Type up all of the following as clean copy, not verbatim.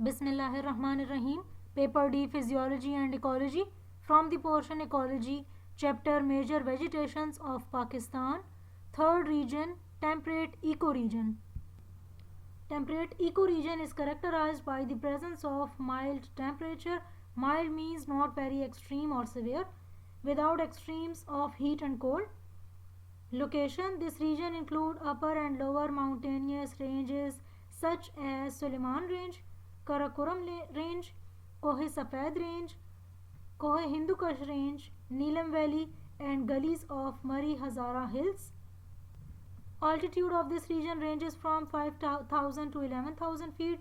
Bismillahirrahmanirrahim. Paper D, Physiology and Ecology, from the portion Ecology, chapter Major Vegetations of Pakistan. Third region, Temperate Ecoregion. Temperate ecoregion is characterized by the presence of mild temperature. Mild means not very extreme or severe, without extremes of heat and cold. Location: this region includes upper and lower mountainous ranges such as Suleiman Range, Karakoram Range, Kohe Safed Range, Kohe Hindu Kush Range, Neelam Valley, and gullies of Mari Hazara Hills. Altitude of this region ranges from 5,000 to 11,000 feet.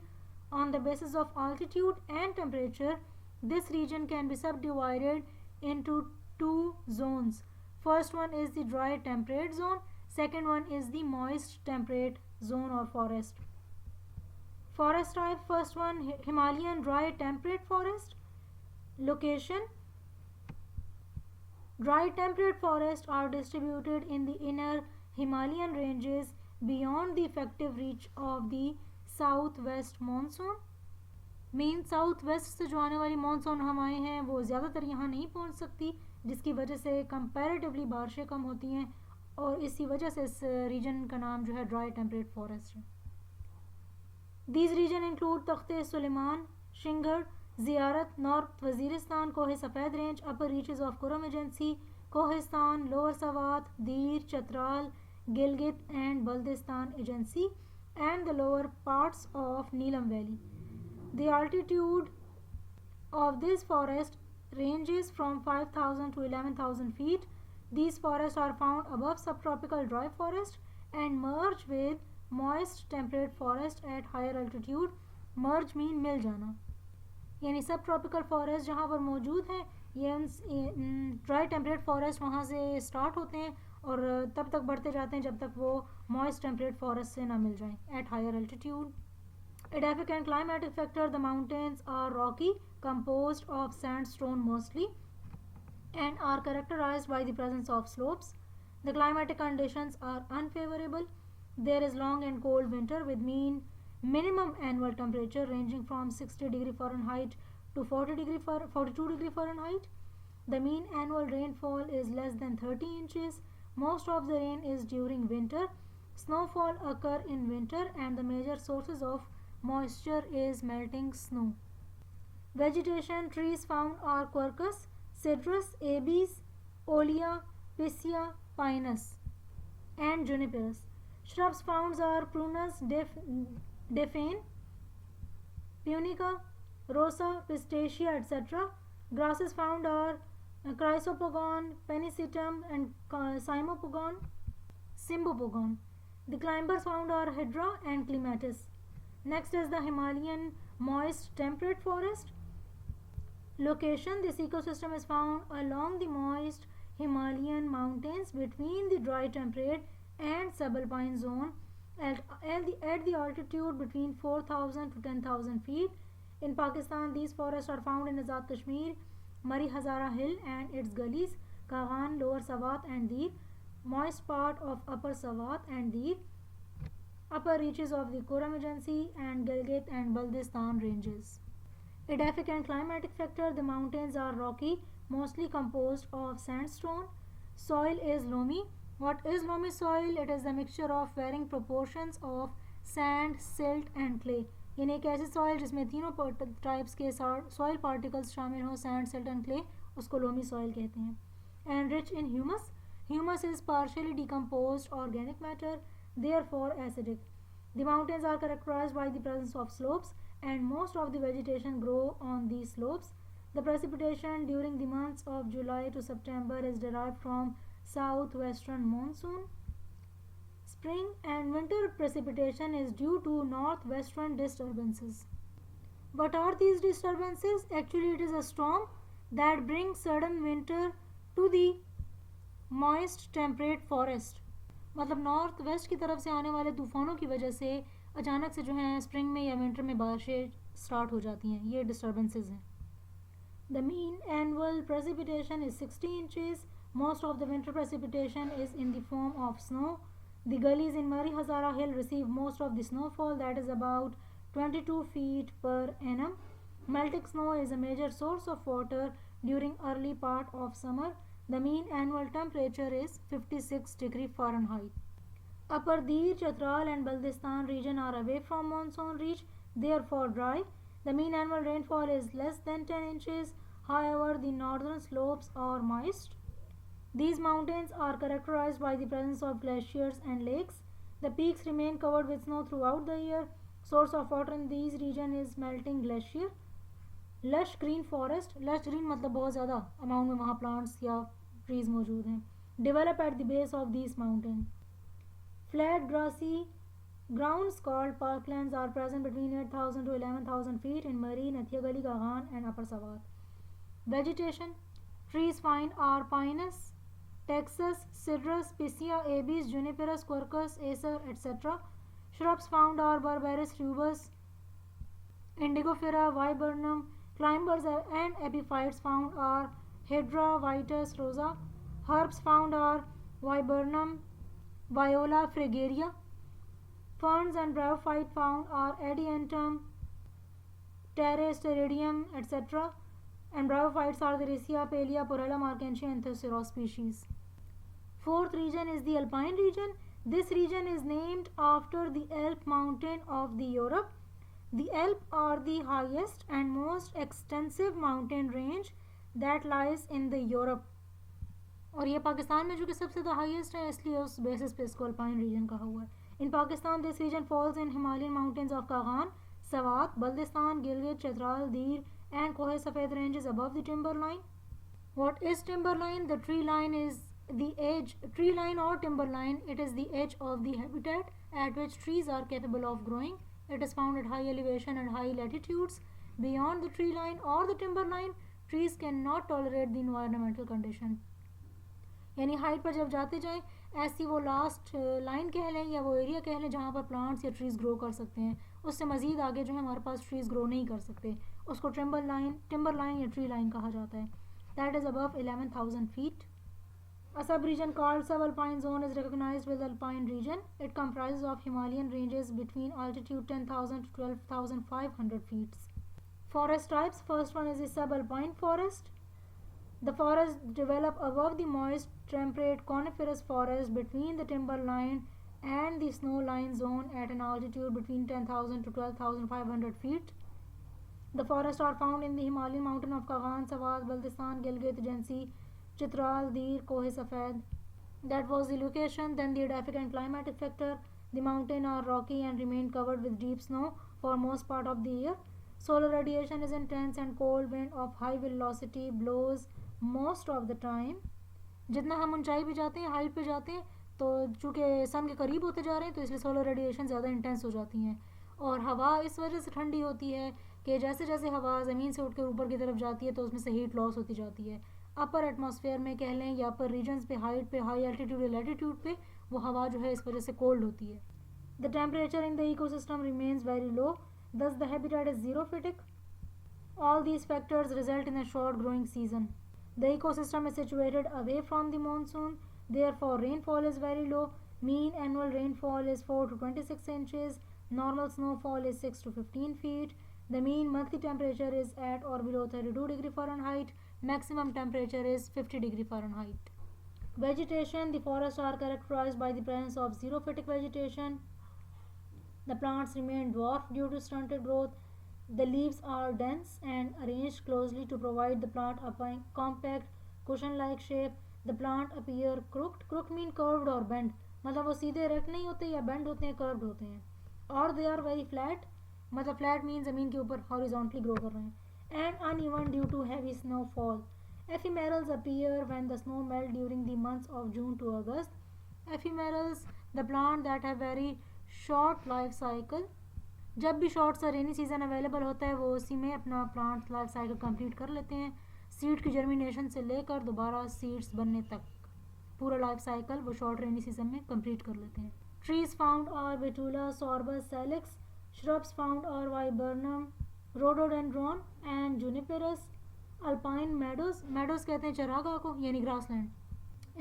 On the basis of altitude and temperature, this region can be subdivided into two zones. First one is the dry temperate zone. Second one is the moist temperate zone or forest. Forest type: first one, Himalayan dry temperate forest. Location: dry temperate forests are distributed in the inner Himalayan ranges beyond the effective reach of the southwest monsoon. Main south west से जो आने वाली monsoon हवाएं हैं वो ज़्यादातर यहाँ नहीं पहुँच सकती, जिसकी वजह से कंपैरेटिवली बारिशें कम होती हैं और इसी वजह से इस रीजन का नाम जो है ड्राई टेम्परेट फॉरेस्ट है. These region include Takhte Sulaiman, Shingar, Ziarat, north Waziristan, Kohe Safed range, upper reaches of Kurram agency, Kohistan, lower Swat, Dir, Chitral, Gilgit and Baltistan agency, and the lower parts of Neelam Valley. The altitude of this forest ranges from 5,000 to 11,000 feet. These forests are found above subtropical dry forest and merge with moist temperate forest at higher altitude. Merge mean मिल जाना, यानी सब tropical forest जहाँ पर मौजूद हैं ये dry temperate forest वहाँ से स्टार्ट होते हैं और तब तक बढ़ते जाते हैं जब तक वो मॉइस्ट टेम्परेट फॉरेस्ट से ना मिल जाएं at higher altitude. Edaphic and climatic factor: the mountains are rocky, composed of sandstone mostly, and are characterized by the presence of slopes. The climatic conditions are unfavorable. There is long and cold winter with minimum annual temperature ranging from 60 degree Fahrenheit to 42 degree Fahrenheit. The mean annual rainfall is less than 30 inches. Most of the rain is during winter. Snowfall occur in winter and the major sources of moisture is melting snow. Vegetation: trees found are quercus, citrus, abies, olea, piscia, pinus, and juniperus. Shrubs found are prunus, dephane, punica, rosa, pistacia, etc. Grasses found are chrysopogon, pennisetum, and symbopogon. The climbers found are hydra and clematis. Next is the Himalayan moist temperate forest. Location: this ecosystem is found along the moist Himalayan mountains between the dry temperate and subalpine zone at the altitude between 4,000 to 10,000 feet. In Pakistan, these forests are found in Azad Kashmir, Mari Hazara Hill and its gullies, Kaghan, Lower Sawat and the moist part of Upper Sawat and the upper reaches of the Kuram Agency and Gilgit and Baltistan ranges. Edaphic and climatic factor: the mountains are rocky, mostly composed of sandstone. Soil is loamy. What is loamy soil? It is a mixture of varying proportions of sand, silt and clay. यानी एक ऐसी soil जिसमें तीनों types के soil particles शामिल हों, sand, silt and clay, उसको loamy soil कहते हैं. And rich in humus. Humus is partially decomposed organic matter, therefore acidic. The mountains are characterized by the presence of slopes and most of the vegetation grow on these slopes. The precipitation during the months of July to September is derived from southwestern monsoon. Spring and winter precipitation is due to northwestern disturbances. What are these disturbances? Actually, it is a storm that brings sudden winter to the moist temperate forest. मतलब north west की तरफ से आने वाले तूफ़ानों की वजह से अचानक से जो है स्प्रिंग में या विंटर में बारिशें स्टार्ट हो जाती हैं. ये डिस्टर्बेंसेस हैं. The mean annual precipitation is 60 inches. Most of the winter precipitation is in the form of snow. The gullies in Murree Hazara hill receive most of the snowfall, that is about 22 feet per annum. Melting snow is a major source of water during early part of summer. The mean annual temperature is 56 degree Fahrenheit. Upper Dir, Chitral and Baltistan region are away from monsoon reach, therefore dry. The mean annual rainfall is less than 10 inches. However, the northern slopes are moist. These mountains are characterized by the presence of glaciers and lakes. The peaks remain covered with snow throughout the year. Source of water in these region is melting glacier. Lush green forest, lush green मतलब बहुत ज़्यादा amount में वहाँ plants या trees मौजूद हैं. Develop at the base of this mountain. Flat grassy grounds called parklands are present between 8,000 to 11,000 feet in Mari, Nathia Gali, Gahan and Upper Sawat. Vegetation. Trees find are pinus, Texas, Cedrus, Picea, Abies, Juniperus, Quercus, Acer, etc. Shrubs found are Berberis rubus, Indigofera, Viburnum. Climbers and epiphytes found are Hydra, Vitis, Rosa. Herbs found are Viburnum, Viola, Fragaria. Ferns and bryophyte found are Adiantum, Pteridinium, etc. And bryophytes are the Riccia, Palea, Porella, Markensia and Thesaurus species. Fourth region is the Alpine region. This region is named after the Alp mountain of the Europe. The Alp are the highest and most extensive mountain range that lies in the Europe. और ये पाकिस्तान में जो कि सबसे ज़्यादा highest है, इसलिए उस बेसिस पे इसको अल्पाइन रीजन कहा हुआ है. In Pakistan, this region falls in Himalayan mountains of Kaghan, Sawat, Baltistan, Gilgit, Chitral, Dir and Kohe Safed ranges above the timberline. What is timberline? The tree line is the edge, tree line or timberline, it is the edge of the habitat at which trees are capable of growing. It is found at high elevation and high latitudes. Beyond the tree line or the timberline, trees cannot tolerate the environmental condition. यानी height पर जब जाते जाएं, ऐसी वो last line कह लें या वो एरिया कह लें जहाँ पर प्लांट्स या ट्रीज़ ग्रो कर सकते हैं, उससे मज़ीद आगे जो है हमारे पास ट्रीज़ ग्रो नहीं कर सकते, उसको टिम्बर लाइन या ट्री लाइन कहा जाता है. That is above 11,000 feet. A sub-region called subalpine zone is recognized with alpine region. It comprises of Himalayan ranges between altitude 10,000 to 12,500 feet. Forest types. First one is the subalpine forest. The forests develop above the moist temperate coniferous forest between the timberline and the snow line zone at an altitude between 10,000 to 12,500 feet. The forests are found in the Himalayan mountain of Kaghan, Sawat, Baltistan, Gilgit, Jhansi, Chitral, Dir, Kohe Safed. That was the location. Then the edaphic and climatic factor. The mountains are rocky and remain covered with deep snow for most part of the year. Solar radiation is intense and cold wind of high velocity blows most of the time. जितना हम ऊंचाई पे जाते हैं, height पे जाते हैं, तो चूँकि सन के करीब होते जा रहे हैं तो इसलिए सोलर रेडिएशन ज़्यादा इंटेंस हो जाती हैं. और हवा इस वजह से ठंडी होती है कि जैसे जैसे हवा ज़मीन से उठकर ऊपर की तरफ जाती है तो उसमें से हीट लॉस होती जाती है. अपर एटमॉस्फेयर में कह लें या अपर रीजन्स पे, हाइट पे, हाई एल्टीट्यूड या लैटीट्यूड पे वो हवा जो है इस वजह से कोल्ड होती है. The temperature in the ecosystem remains very low, thus the habitat is xerophytic. All these factors result in a short growing season. The ecosystem is situated away from the monsoon, therefore rainfall is very low. Mean annual rainfall is 4 to 26 inches. Normal snowfall is 6 to 15 feet. The mean monthly temperature is at or below 32 degree Fahrenheit. Maximum temperature is 50 degree Fahrenheit. Vegetation. The forests are characterized by the presence of xerophytic vegetation. The plants remain dwarf due to stunted growth. The leaves are dense and arranged closely to provide the plant a compact cushion-like shape. The plant appear crooked. Crooked mean curved or bent. मतलब वो सीधे rect नहीं होते या bend होते हैं, curved होते हैं. और they are very flat. मतलब flat mean ज़मीन के ऊपर horizontally grow कर रहे हैं. And uneven due to heavy snowfall. Ephemerals appear when the snow melt during the months of June to August. Ephemerals, the plant that have very short life cycle. जब भी short सा rainy season available होता है वो उसी में अपना plant life cycle complete कर लेते हैं. सीड की जर्मिनेशन से लेकर दोबारा सीड्स बनने तक पूरा लाइफ साइकिल वो शॉर्ट रेनी सीजन में कंप्लीट कर लेते हैं. Trees found are Betula, Sorbus, Salix. Shrubs found are Viburnum, Rhododendron and Juniperus. Alpine meadows, meadows कहते हैं चरागाह को यानी grassland.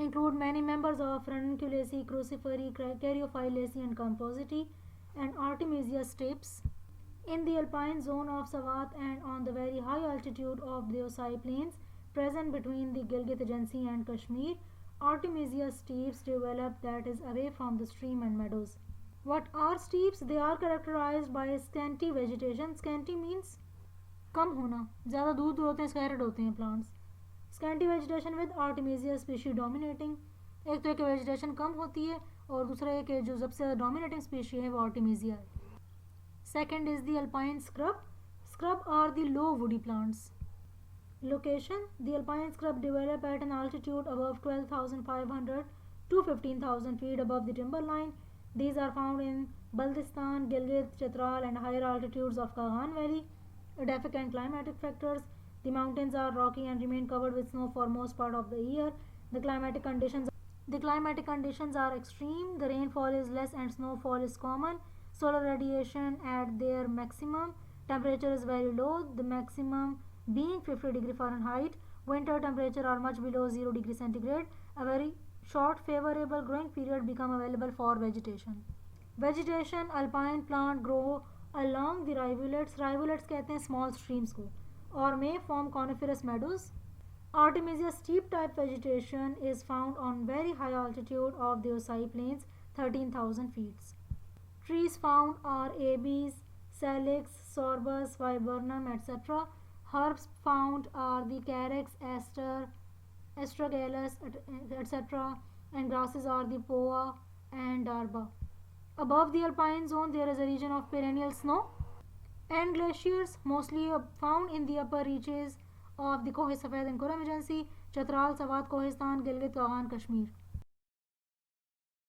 Include many members of Ranunculaceae, Cruciferae, Caryophyllaceae and Compositae and Artemisia stapes. In the alpine zone of Sawat and on the very high altitude of the Osai plains present between the Gilgit Agency and Kashmir, Artemisia steppes develop that is away from the stream and meadows. What are steppes? They are characterized by scanty vegetation. Scanty means कम होना, ज़्यादा दूर दूर होते हैं, scattered होते हैं plants. Scanty vegetation with Artemisia species dominating. एक तो एक वेजिटेशन कम होती है और दूसरा एक जो सबसे ज़्यादा डोमिनेटिंग स्पीशी है वो आर्टिमीजिया है. Second is the alpine scrub. Scrub are the low woody plants. Location: the alpine scrub develop at an altitude above 12,500 to 15,000 feet above the timberline. These are found in Baltistan, Gilgit, Chitral and higher altitudes of Kaghan Valley. Edaphic and climatic factors: the mountains are rocky and remain covered with snow for most part of the year. The climatic conditions are extreme. The rainfall is less and snowfall is common. Solar radiation at their maximum. Temperature is very low, the maximum being 50 degree Fahrenheit. Winter temperature are much below 0 degree centigrade. A very short favorable growing period become available for vegetation. Vegetation: alpine plant grow along the rivulets. Rivulets कहते हैं small streams को, or may form coniferous meadows. Artemisia steppe type vegetation is found on very high altitude of the Osai plains, 13,000 feet. Trees found are Abies, Salix, Sorbus, Viburnum, etc. Herbs found are the Carex, Aster, Astragalus, etc. And grasses are the Poa and Darba. Above the alpine zone there is a region of perennial snow and glaciers, mostly found in the upper reaches of the Koh Safed and Kuram Agency, Chatral, Sawat, Kohistan, Gilgit, Kaghan, Kashmir.